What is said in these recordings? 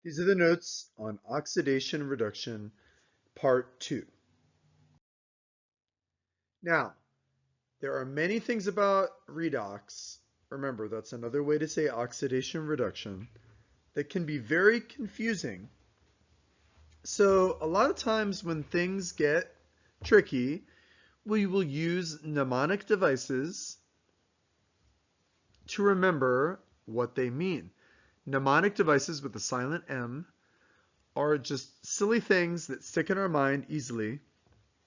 These are the notes on oxidation reduction, part 2. Now, there are many things about redox. Remember, that's another way to say oxidation reduction that can be very confusing. So a lot of times when things get tricky, we will use mnemonic devices to remember what they mean. Mnemonic devices with a silent M are just silly things that stick in our mind easily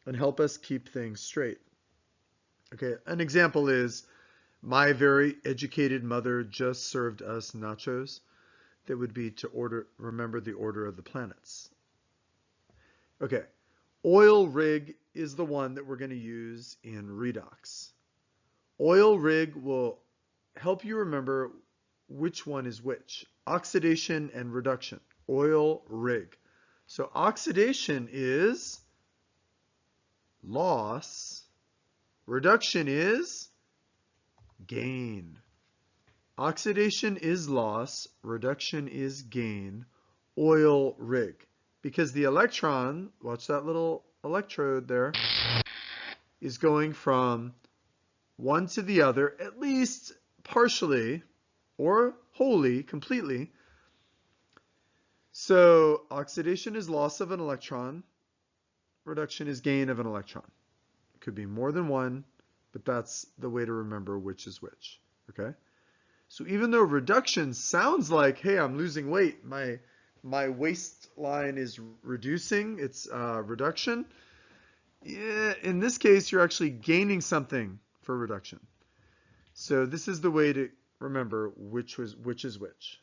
and help us keep things straight. Okay, an example is, my very educated mother just served us nachos. That would be to remember the order of the planets. Okay, oil rig is the one that we're going to use in redox. Oil rig will help you remember which one is which. Oxidation and reduction. Oil rig. So oxidation is loss. Reduction is gain. Oxidation is loss. Reduction is gain. Oil rig. Because the electron, watch that little electrode there, is going from one to the other, at least partially or wholly, completely. So oxidation is loss of an electron. Reduction is gain of an electron. It could be more than one, but that's the way to remember which is which. Okay? So even though reduction sounds like, hey, I'm losing weight, my waistline is reducing, it's reduction. Yeah, in this case, you're actually gaining something for reduction. So this is the way to remember which is which.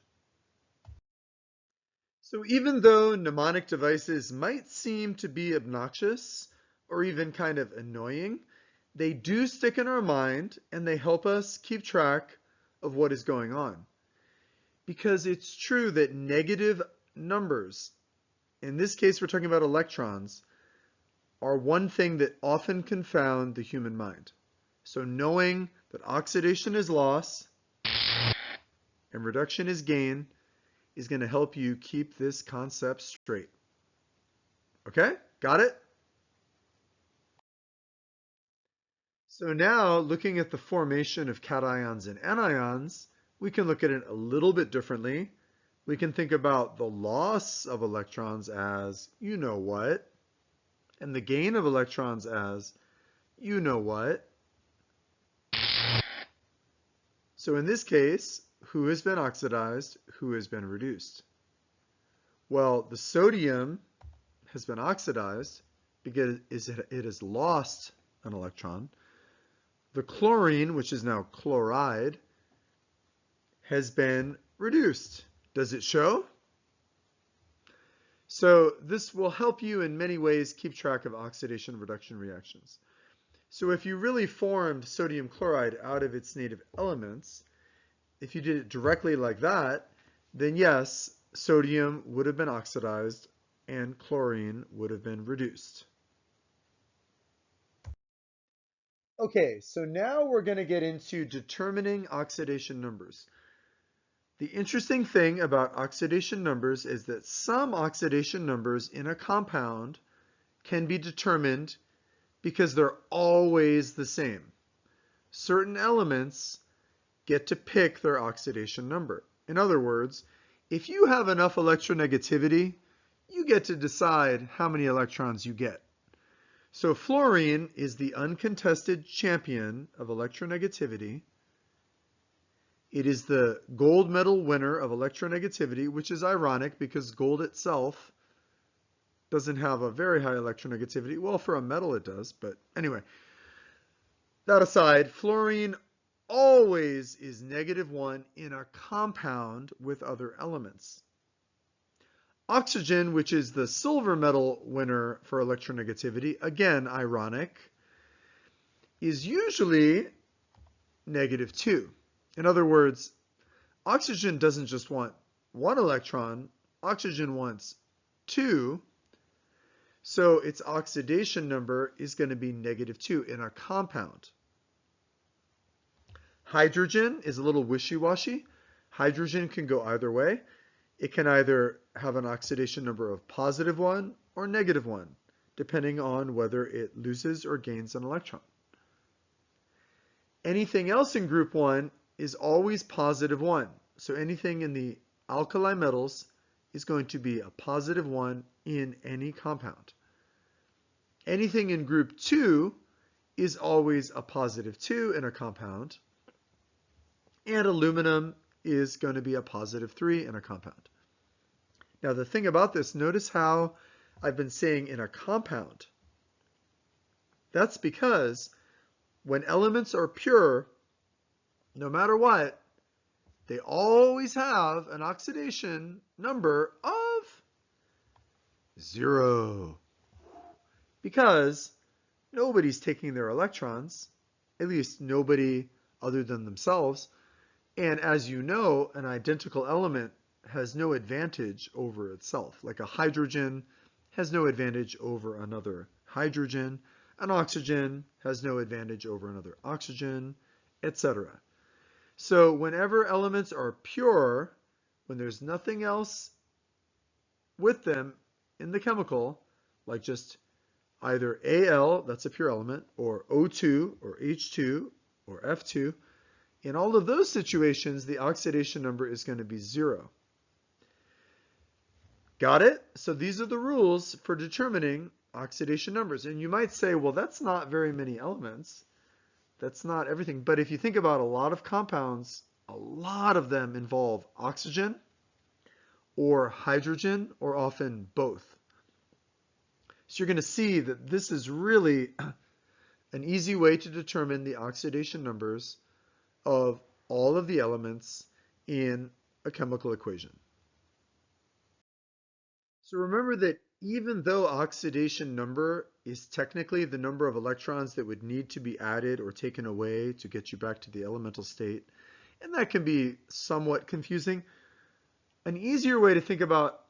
So even though mnemonic devices might seem to be obnoxious or even kind of annoying, they do stick in our mind and they help us keep track of what is going on. Because it's true that negative numbers, in this case we're talking about electrons, are one thing that often confound the human mind. So knowing that oxidation is loss and reduction is gain is going to help you keep this concept straight. Okay? Got it? So now, looking at the formation of cations and anions, we can look at it a little bit differently. We can think about the loss of electrons as you know what, and the gain of electrons as you know what. So in this case, who has been oxidized, who has been reduced? Well, the sodium has been oxidized because it has lost an electron. The chlorine, which is now chloride, has been reduced. Does it show? So this will help you in many ways keep track of oxidation reduction reactions. So if you really formed sodium chloride out of its native elements, if you did it directly like that, then yes, sodium would have been oxidized and chlorine would have been reduced. Okay, so now we're going to get into determining oxidation numbers. The interesting thing about oxidation numbers is that some oxidation numbers in a compound can be determined because they're always the same. Certain elements get to pick their oxidation number. In other words, if you have enough electronegativity, you get to decide how many electrons you get. So fluorine is the uncontested champion of electronegativity. It is the gold medal winner of electronegativity, which is ironic because gold itself doesn't have a very high electronegativity. Well, for a metal it does, but anyway. That aside, fluorine always is -1 in a compound with other elements. Oxygen, which is the silver medal winner for electronegativity, again ironic, is usually -2. In other words, oxygen doesn't just want one electron, oxygen wants 2. So its oxidation number is going to be -2 in a compound. Hydrogen is a little wishy-washy. Hydrogen can go either way. It can either have an oxidation number of +1 or -1, depending on whether it loses or gains an electron. Anything else in group 1 is always +1. So anything in the alkali metals is going to be a +1 in any compound. Anything in group 2 is always a +2 in a compound. And aluminum is going to be a +3 in a compound. Now the thing about this, notice how I've been saying in a compound. That's because when elements are pure, no matter what, they always have an oxidation number of 0. Because nobody's taking their electrons, at least nobody other than themselves. And as you know, an identical element has no advantage over itself. Like a hydrogen has no advantage over another hydrogen. An oxygen has no advantage over another oxygen, etc. So whenever elements are pure, when there's nothing else with them in the chemical, like just either Al, that's a pure element, or O2, or H2, or F2, in all of those situations, the oxidation number is going to be 0. Got it? So these are the rules for determining oxidation numbers. And you might say, well, that's not very many elements. That's not everything. But if you think about a lot of compounds, a lot of them involve oxygen or hydrogen, or often both. So you're going to see that this is really an easy way to determine the oxidation numbers of all of the elements in a chemical equation. So remember that even though oxidation number is technically the number of electrons that would need to be added or taken away to get you back to the elemental state, and that can be somewhat confusing, an easier way to think about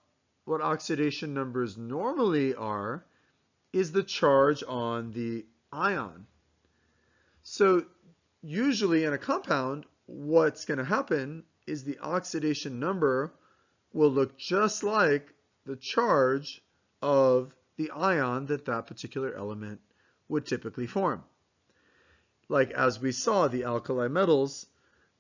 what oxidation numbers normally are is the charge on the ion. So usually in a compound, what's going to happen is the oxidation number will look just like the charge of the ion that that particular element would typically form. Like as we saw, the alkali metals,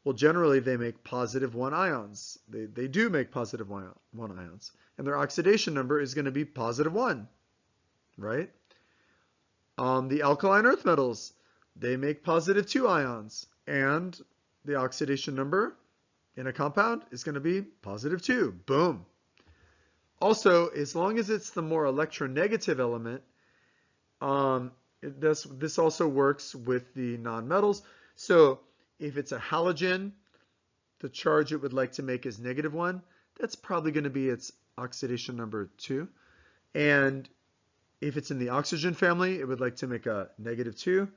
well, generally they make +1 ions. They do make +1 ions. And their oxidation number is going to be +1, right? The alkaline earth metals, they make +2 ions. And the oxidation number in a compound is going to be +2. Boom. Also, as long as it's the more electronegative element, this also works with the nonmetals. So if it's a halogen, the charge it would like to make is -1. That's probably going to be its oxidation number 2. And if it's in the oxygen family, it would like to make a -2.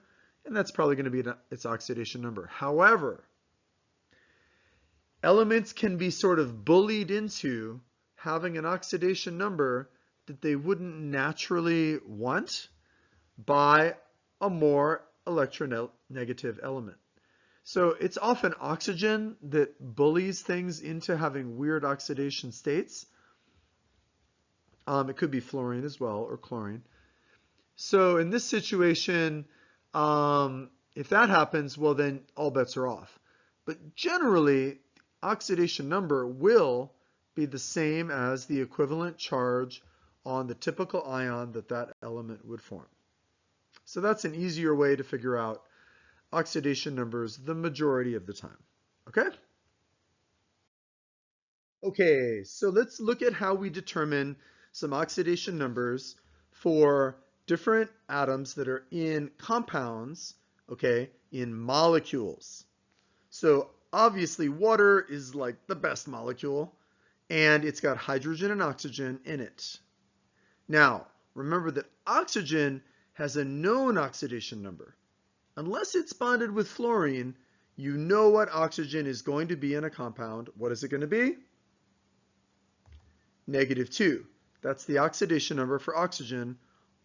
And that's probably going to be its oxidation number. However, elements can be sort of bullied into having an oxidation number that they wouldn't naturally want by a more electronegative element. So it's often oxygen that bullies things into having weird oxidation states. It could be fluorine as well, or chlorine. So in this situation, if that happens, well then all bets are off. But generally, oxidation number will be the same as the equivalent charge on the typical ion that that element would form. So that's an easier way to figure out oxidation numbers the majority of the time. Okay? Okay, so let's look at how we determine some oxidation numbers for different atoms that are in compounds, okay, in molecules. So obviously water is like the best molecule, and it's got hydrogen and oxygen in it. Now, remember that oxygen has a known oxidation number. Unless it's bonded with fluorine, you know what oxygen is going to be in a compound. What is it going to be? -2. That's the oxidation number for oxygen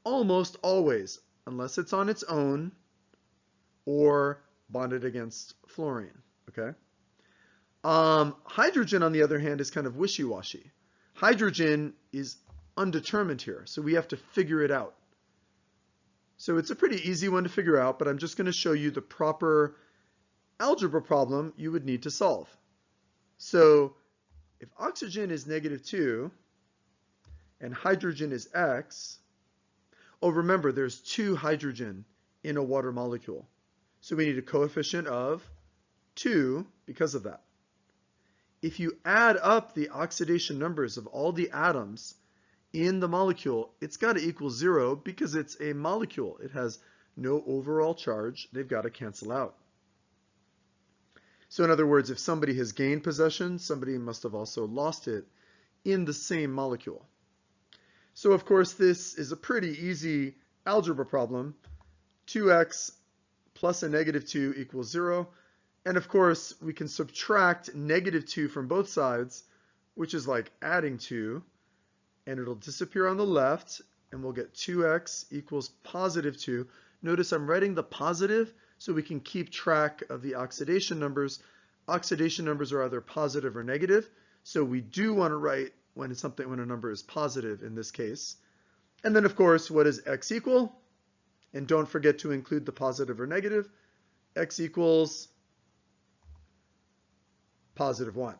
almost always, unless it's on its own or bonded against fluorine, okay? Hydrogen, on the other hand, is kind of wishy-washy. Hydrogen is undetermined here, so we have to figure it out. So it's a pretty easy one to figure out, but I'm just going to show you the proper algebra problem you would need to solve. So if oxygen is -2 and hydrogen is X, oh, remember there's 2 hydrogen in a water molecule. So we need a coefficient of 2 because of that. If you add up the oxidation numbers of all the atoms in the molecule, it's got to equal 0 because it's a molecule. It has no overall charge. They've got to cancel out. So in other words, if somebody has gained possession, somebody must have also lost it in the same molecule. So of course, this is a pretty easy algebra problem. 2x plus a -2 equals 0. And of course, we can subtract -2 from both sides, which is like adding 2. And it'll disappear on the left, and we'll get 2x equals +2. Notice I'm writing the positive so we can keep track of the oxidation numbers. Oxidation numbers are either positive or negative, so we do want to write when a number is positive in this case. And then of course, what does x equal? And don't forget to include the positive or negative. X equals +1.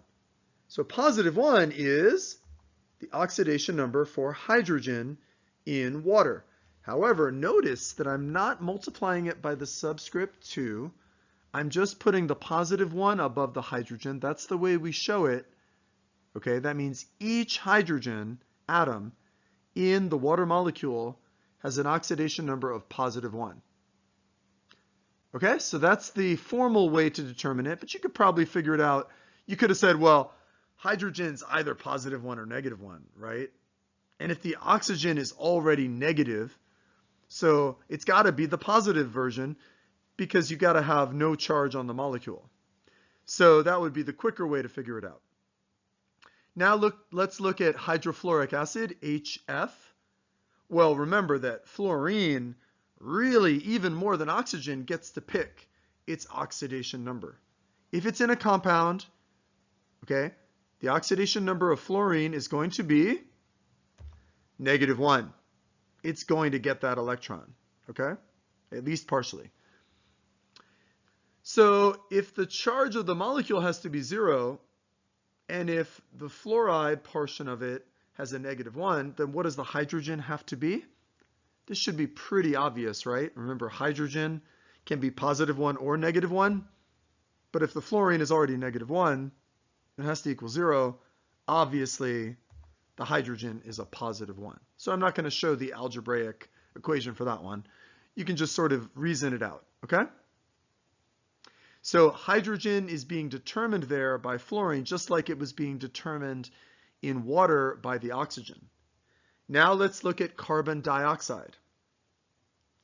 So +1 is the oxidation number for hydrogen in water. However, notice that I'm not multiplying it by the subscript 2. I'm just putting the +1 above the hydrogen. That's the way we show it. Okay, that means each hydrogen atom in the water molecule has an oxidation number of +1. Okay, so that's the formal way to determine it, but you could probably figure it out. You could have said, well, hydrogen's either +1 or -1, right? And if the oxygen is already negative, so it's got to be the positive version because you got to have no charge on the molecule. So that would be the quicker way to figure it out. Now let's look at hydrofluoric acid, HF. Well, remember that fluorine really, even more than oxygen, gets to pick its oxidation number. If it's in a compound, okay, the oxidation number of fluorine is going to be -1. It's going to get that electron, okay, at least partially. So if the charge of the molecule has to be 0, and if the fluoride portion of it has a -1, then what does the hydrogen have to be? This should be pretty obvious, right? Remember, hydrogen can be +1 or -1, but if the fluorine is already -1, it has to equal 0. Obviously, the hydrogen is a +1. So I'm not going to show the algebraic equation for that one. You can just sort of reason it out, okay? So hydrogen is being determined there by fluorine, just like it was being determined in water by the oxygen. Now let's look at carbon dioxide.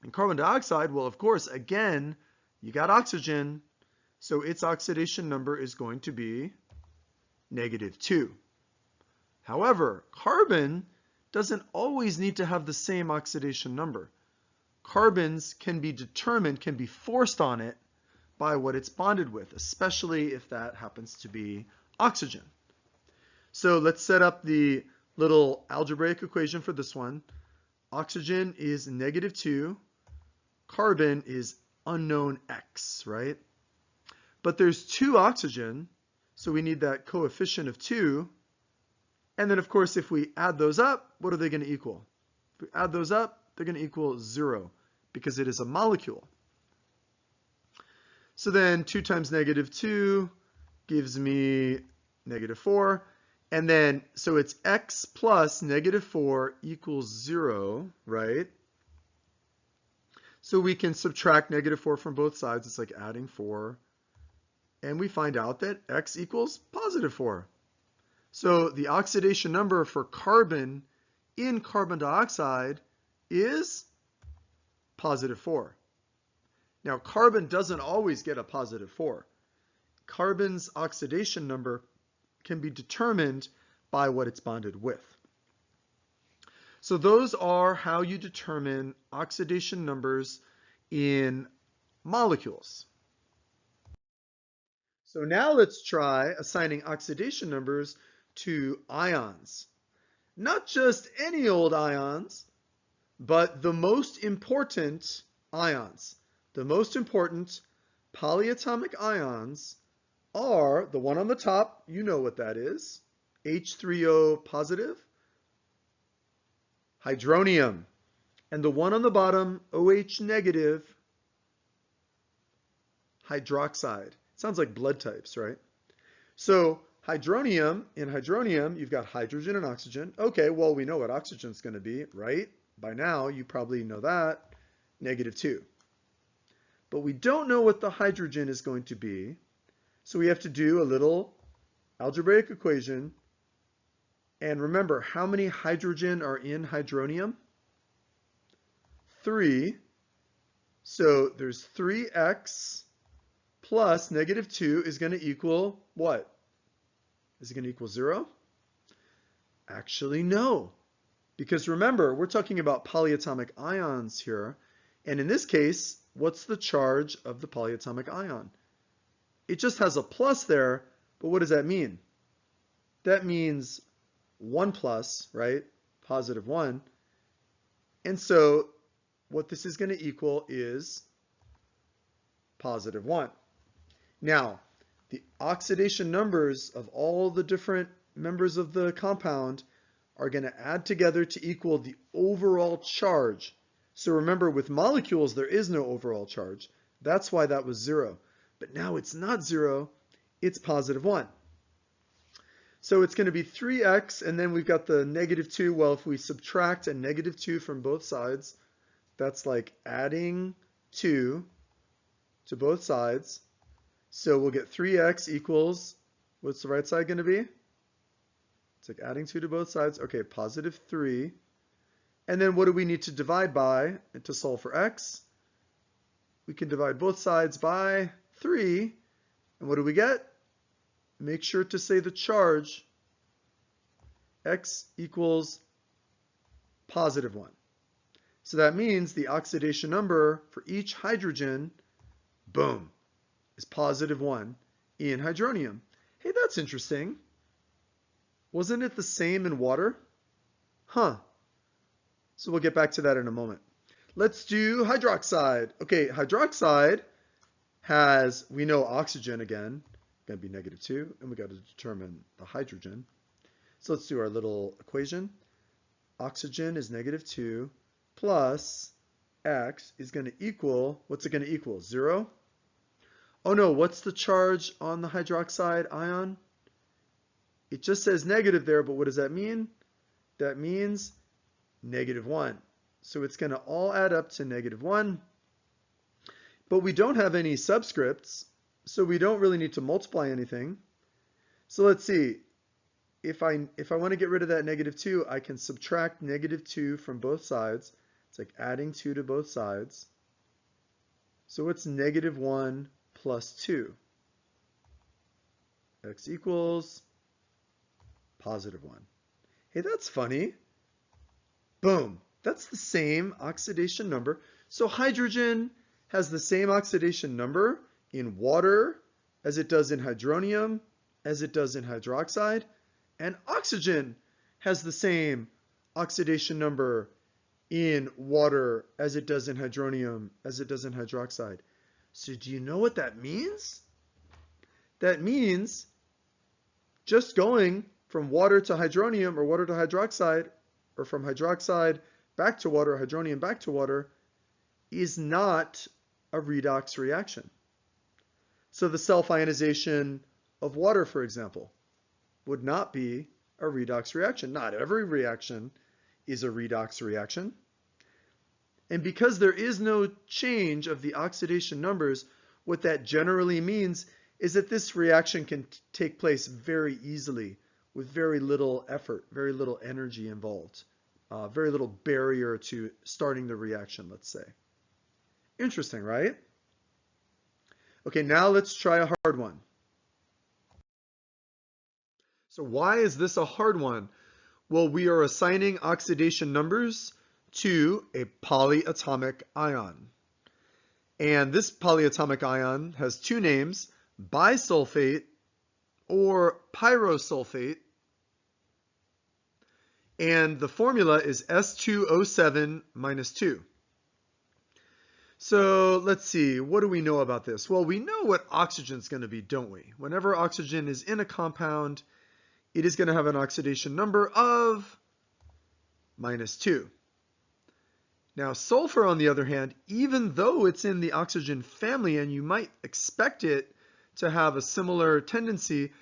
And carbon dioxide, well, of course, again, you got oxygen, so its oxidation number is going to be -2. However, carbon doesn't always need to have the same oxidation number. Carbons can be determined, can be forced on it by what it's bonded with, especially if that happens to be oxygen. So let's set up the little algebraic equation for this one. Oxygen is -2, carbon is unknown x, right? But there's 2 oxygen, so we need that coefficient of 2. And then of course, if we add those up, what are they going to equal? If we add those up, they're going to equal 0 because it is a molecule. So then 2 times -2 gives me -4. And then, so it's x plus -4 equals 0, right? So we can subtract -4 from both sides. It's like adding 4. And we find out that x equals +4. So the oxidation number for carbon in carbon dioxide is +4. Now, carbon doesn't always get a +4. Carbon's oxidation number can be determined by what it's bonded with. So those are how you determine oxidation numbers in molecules. So now let's try assigning oxidation numbers to ions. Not just any old ions, but the most important ions. The most important polyatomic ions are the one on the top, you know what that is, H3O positive, hydronium, and the one on the bottom, OH negative, hydroxide. Sounds like blood types, right? So hydronium, in hydronium, you've got hydrogen and oxygen. Okay, well, we know what oxygen is going to be, right? By now, you probably know that, -2. But we don't know what the hydrogen is going to be, so we have to do a little algebraic equation. And remember, how many hydrogen are in hydronium? 3. So there's 3x plus -2 is going to equal what? Is it going to equal 0? Actually, no. Because remember, we're talking about polyatomic ions here. And in this case, what's the charge of the polyatomic ion? It just has a plus there, but what does that mean? That means 1 plus, right? Positive 1. And so what this is going to equal is positive 1. Now, the oxidation numbers of all the different members of the compound are going to add together to equal the overall charge. So remember, with molecules, there is no overall charge. That's why that was 0. But now it's not 0, it's positive 1. So it's going to be 3x, and then we've got the -2. Well, if we subtract a -2 from both sides, that's like adding 2 to both sides. So we'll get 3x equals, what's the right side going to be? It's like adding 2 to both sides. Okay, positive 3. And then what do we need to divide by to solve for x? We can divide both sides by 3. And what do we get? Make sure to say the charge. X equals positive 1. So that means the oxidation number for each hydrogen, boom, is positive 1 in hydronium. Hey, that's interesting. Wasn't it the same in water? Huh. So we'll get back to that in a moment. Let's do hydroxide. Okay, hydroxide has, we know oxygen again, going to be -2, and we got to determine the hydrogen. So let's do our little equation. Oxygen is -2 plus x is going to equal, what's it going to equal? 0? Oh no, what's the charge on the hydroxide ion? It just says negative there, but what does that mean? That means -1. So it's going to all add up to -1. But we don't have any subscripts, so we don't really need to multiply anything. So let's see. If I want to get rid of that -2, I can subtract -2 from both sides. It's like adding 2 to both sides. So it's -1 plus 2. X equals positive 1. Hey, that's funny. Boom. That's the same oxidation number. So hydrogen has the same oxidation number in water as it does in hydronium, as it does in hydroxide, and oxygen has the same oxidation number in water as it does in hydronium, as it does in hydroxide. So do you know what that means? That means just going from water to hydronium or water to hydroxide, or from hydroxide back to water, hydronium back to water, is not a redox reaction. So the self-ionization of water, for example, would not be a redox reaction. Not every reaction is a redox reaction. And because there is no change of the oxidation numbers, what that generally means is that this reaction can take place very easily with very little effort, very little energy involved, very little barrier to starting the reaction, let's say. Interesting, right? Okay, now let's try a hard one. So why is this a hard one? Well, we are assigning oxidation numbers to a polyatomic ion. And this polyatomic ion has two names, bisulfate or pyrosulfate. And the formula is S2O7 minus 2. So let's see, what do we know about this? Well, we know what oxygen is going to be, don't we? Whenever oxygen is in a compound, it is going to have an oxidation number of minus 2. Now, sulfur, on the other hand, even though it's in the oxygen family and you might expect it to have a similar tendency,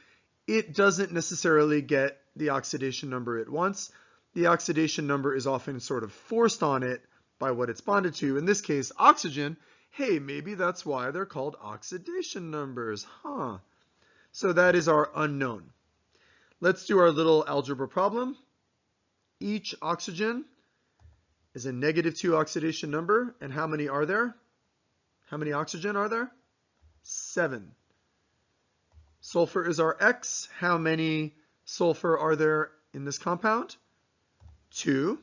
it doesn't necessarily get the oxidation number it wants. The oxidation number is often sort of forced on it by what it's bonded to. In this case, oxygen. Hey, maybe that's why they're called oxidation numbers, huh? So that is our unknown. Let's do our little algebra problem. Each oxygen is a -2 oxidation number. And how many are there? How many oxygen are there? 7. Sulfur is our X. How many sulfur are there in this compound? 2.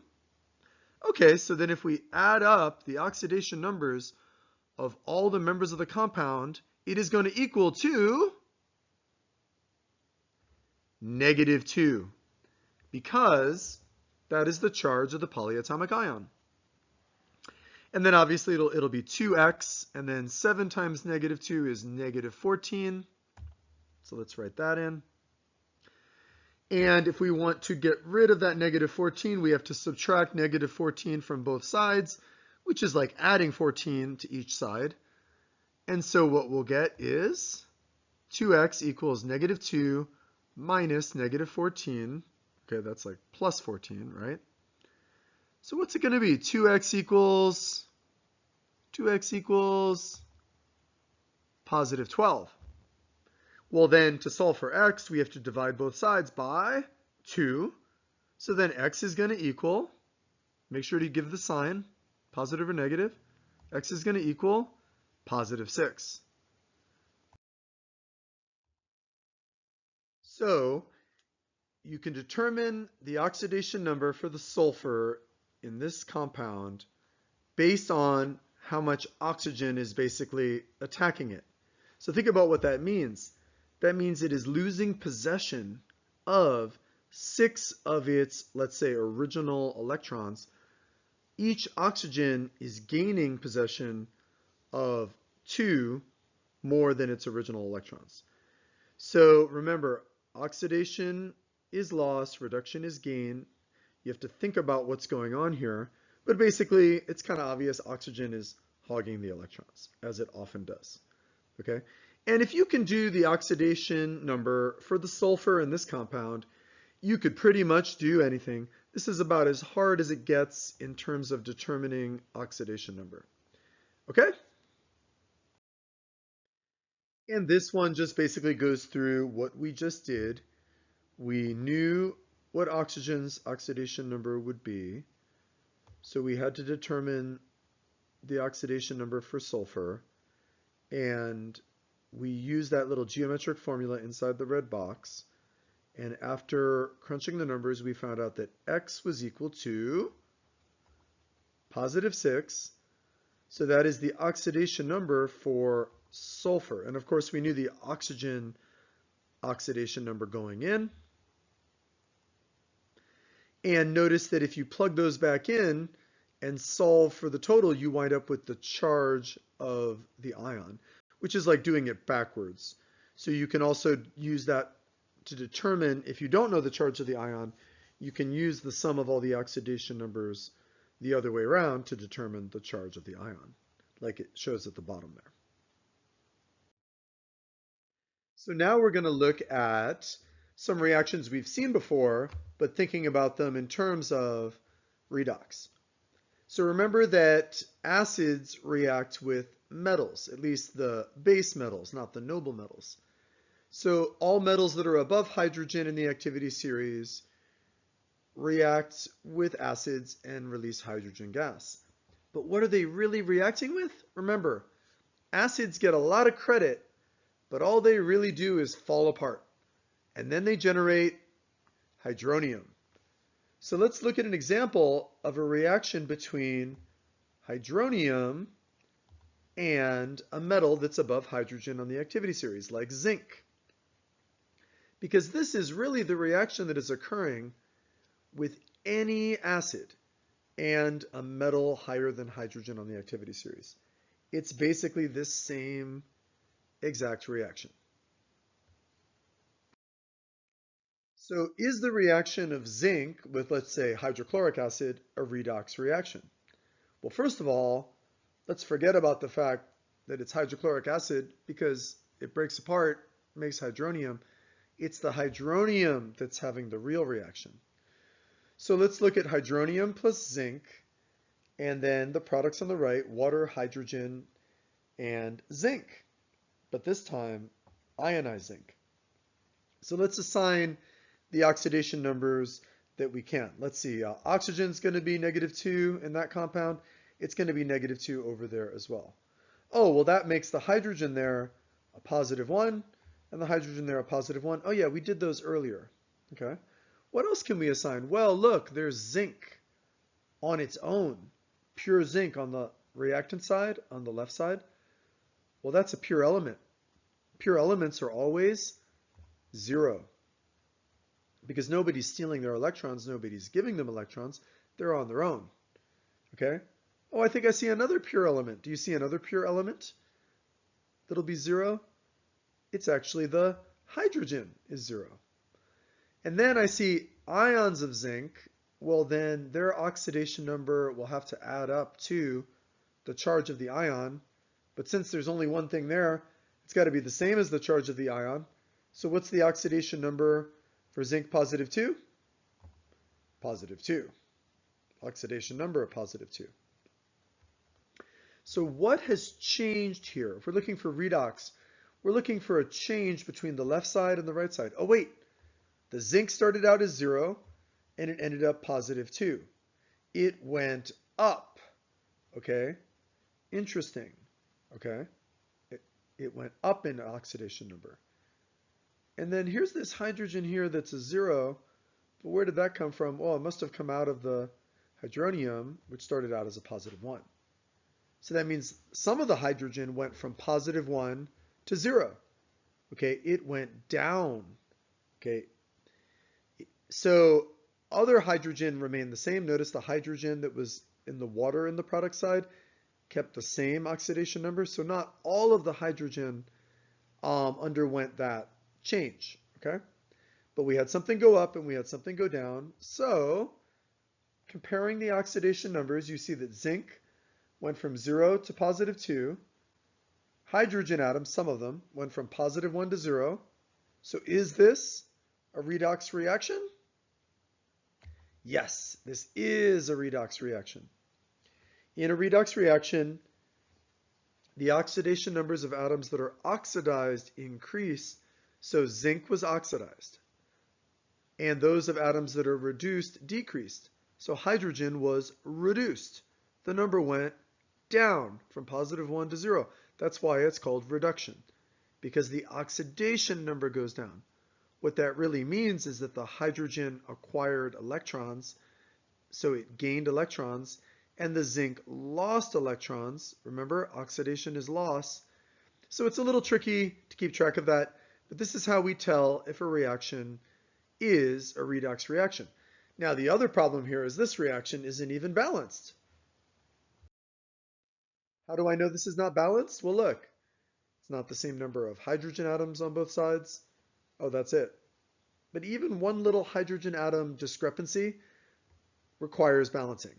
Okay, so then if we add up the oxidation numbers of all the members of the compound, it is going to equal to -2, because that is the charge of the polyatomic ion. And then obviously it'll be 2x, and then 7 times -2 is -14. So let's write that in. And if we want to get rid of that -14, we have to subtract -14 from both sides, which is like adding 14 to each side. And so what we'll get is 2x equals -2 minus -14. Okay, that's like plus 14, right? So what's it going to be? 2x equals positive 12. Well, then to solve for x, we have to divide both sides by 2. So then x is going to equal, make sure to give the sign, positive or negative, x is going to equal positive 6. So you can determine the oxidation number for the sulfur in this compound based on how much oxygen is basically attacking it. So think about what that means. That means it is losing possession of 6 of its, let's say, original electrons. Each oxygen is gaining possession of 2 more than its original electrons. So remember, oxidation is loss, reduction is gain. You have to think about what's going on here. But basically, it's kind of obvious oxygen is hogging the electrons, as it often does. Okay? And if you can do the oxidation number for the sulfur in this compound, you could pretty much do anything. This is about as hard as it gets in terms of determining oxidation number. Okay? And this one just basically goes through what we just did. We knew what oxygen's oxidation number would be. So we had to determine the oxidation number for sulfur. And we used that little geometric formula inside the red box. And after crunching the numbers, we found out that x was equal to positive 6. So that is the oxidation number for sulfur. And of course, we knew the oxygen oxidation number going in. And notice that if you plug those back in and solve for the total, you wind up with the charge of the ion, which is like doing it backwards. So you can also use that to determine, if you don't know the charge of the ion, you can use the sum of all the oxidation numbers the other way around to determine the charge of the ion, like it shows at the bottom there. So now we're going to look at some reactions we've seen before, but thinking about them in terms of redox. So remember that acids react with metals, at least the base metals, not the noble metals. So all metals that are above hydrogen in the activity series react with acids and release hydrogen gas. But what are they really reacting with? Remember, acids get a lot of credit, but all they really do is fall apart. And then they generate hydronium. So let's look at an example of a reaction between hydronium and a metal that's above hydrogen on the activity series, like zinc. Because this is really the reaction that is occurring with any acid and a metal higher than hydrogen on the activity series. It's basically this same exact reaction. So is the reaction of zinc with, let's say, hydrochloric acid a redox reaction? Well, first of all, let's forget about the fact that it's hydrochloric acid because it breaks apart, makes hydronium. It's the hydronium that's having the real reaction. So let's look at hydronium plus zinc, and then the products on the right, water, hydrogen, and zinc. But this time, ionized zinc. So let's assign the oxidation numbers that we can. Let's see, oxygen's going to be -2 in that compound. It's going to be -2 over there as well. Oh, well, that makes the hydrogen there a +1 and the hydrogen there a +1. Oh yeah, we did those earlier. Okay. What else can we assign? Well, look, there's zinc on its own. Pure zinc on the reactant side, on the left side. Well, that's a pure element. Pure elements are always 0. Because nobody's stealing their electrons, nobody's giving them electrons. They're on their own. Okay? Oh, I think I see another pure element. Do you see another pure element that'll be 0? It's actually the hydrogen is 0. And then I see ions of zinc. Well, then their oxidation number will have to add up to the charge of the ion. But since there's only one thing there, it's got to be the same as the charge of the ion. So what's the oxidation number for zinc +2? +2. Oxidation number of +2. So what has changed here? If we're looking for redox, we're looking for a change between the left side and the right side. Oh wait, the zinc started out as 0 and it ended up +2. It went up. Okay, interesting. Okay, it went up in oxidation number. And then here's this hydrogen here that's a 0, but where did that come from? Well, it must have come out of the hydronium, which started out as a +1. So that means some of the hydrogen went from +1 to 0. Okay, it went down. Okay, so other hydrogen remained the same. Notice the hydrogen that was in the water in the product side kept the same oxidation number. So not all of the hydrogen underwent that change. Okay, but we had something go up and we had something go down. So comparing the oxidation numbers, you see that zinc went from 0 to +2. Hydrogen atoms, some of them, went from +1 to 0. So is this a redox reaction? Yes, this is a redox reaction. In a redox reaction, the oxidation numbers of atoms that are oxidized increase, so zinc was oxidized. And those of atoms that are reduced decreased, so hydrogen was reduced. The number went down from +1 to 0. That's why it's called reduction, because the oxidation number goes down. What that really means is that the hydrogen acquired electrons, so it gained electrons, and the zinc lost electrons. Remember, oxidation is loss. So it's a little tricky to keep track of that, but this is how we tell if a reaction is a redox reaction. Now, the other problem here is this reaction isn't even balanced. How do I know this is not balanced? Well, look, it's not the same number of hydrogen atoms on both sides. Oh, that's it. But even one little hydrogen atom discrepancy requires balancing.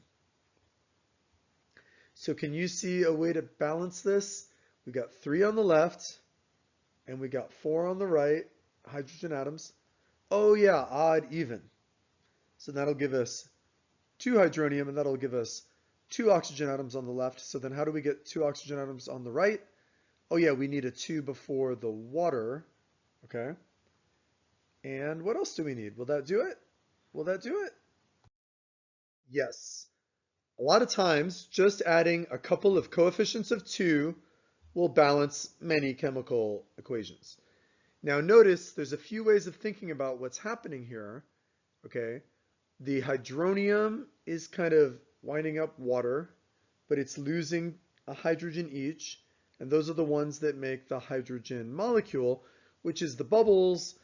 So can you see a way to balance this? We got 3 on the left and we got 4 on the right, hydrogen atoms. Oh yeah, odd even. So that'll give us 2 hydronium and that'll give us 2 oxygen atoms on the left. So then how do we get 2 oxygen atoms on the right? Oh yeah, we need a 2 before the water. Okay. And what else do we need? Will that do it? Will that do it? Yes. A lot of times, just adding a couple of coefficients of 2 will balance many chemical equations. Now notice there's a few ways of thinking about what's happening here. Okay. The hydronium is kind of winding up water, but it's losing a hydrogen each. And those are the ones that make the hydrogen molecule, which is the bubbles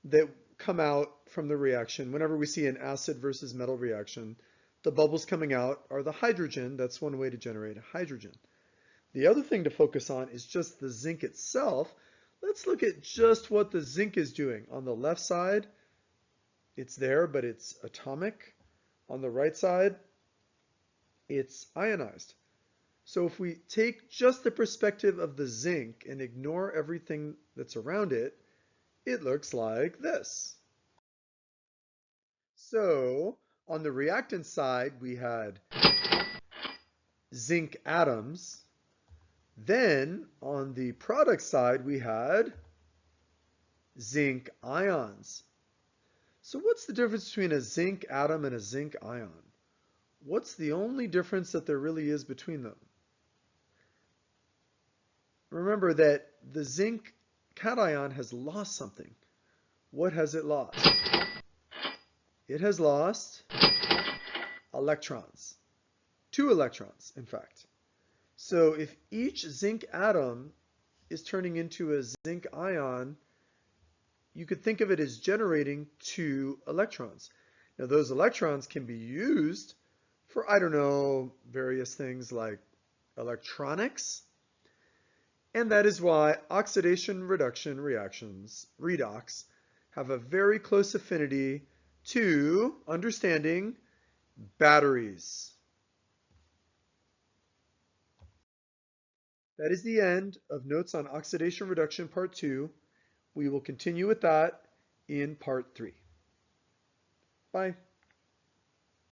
that come out from the reaction. Whenever we see an acid versus metal reaction, the bubbles coming out are the hydrogen. That's one way to generate hydrogen. The other thing to focus on is just the zinc itself. Let's look at just what the zinc is doing. On the left side, it's there, but it's atomic. On the right side, it's ionized. So if we take just the perspective of the zinc and ignore everything that's around it, it looks like this. So on the reactant side, we had zinc atoms. Then on the product side, we had zinc ions. So what's the difference between a zinc atom and a zinc ion? What's the only difference that there really is between them? Remember that the zinc cation has lost something. What has it lost? It has lost electrons. 2 electrons, in fact. So if each zinc atom is turning into a zinc ion, you could think of it as generating 2 electrons. Now those electrons can be used for, I don't know, various things like electronics. And that is why oxidation reduction reactions, redox, have a very close affinity to understanding batteries. That is the end of Notes on Oxidation Reduction Part 2. We will continue with that in Part 3. Bye.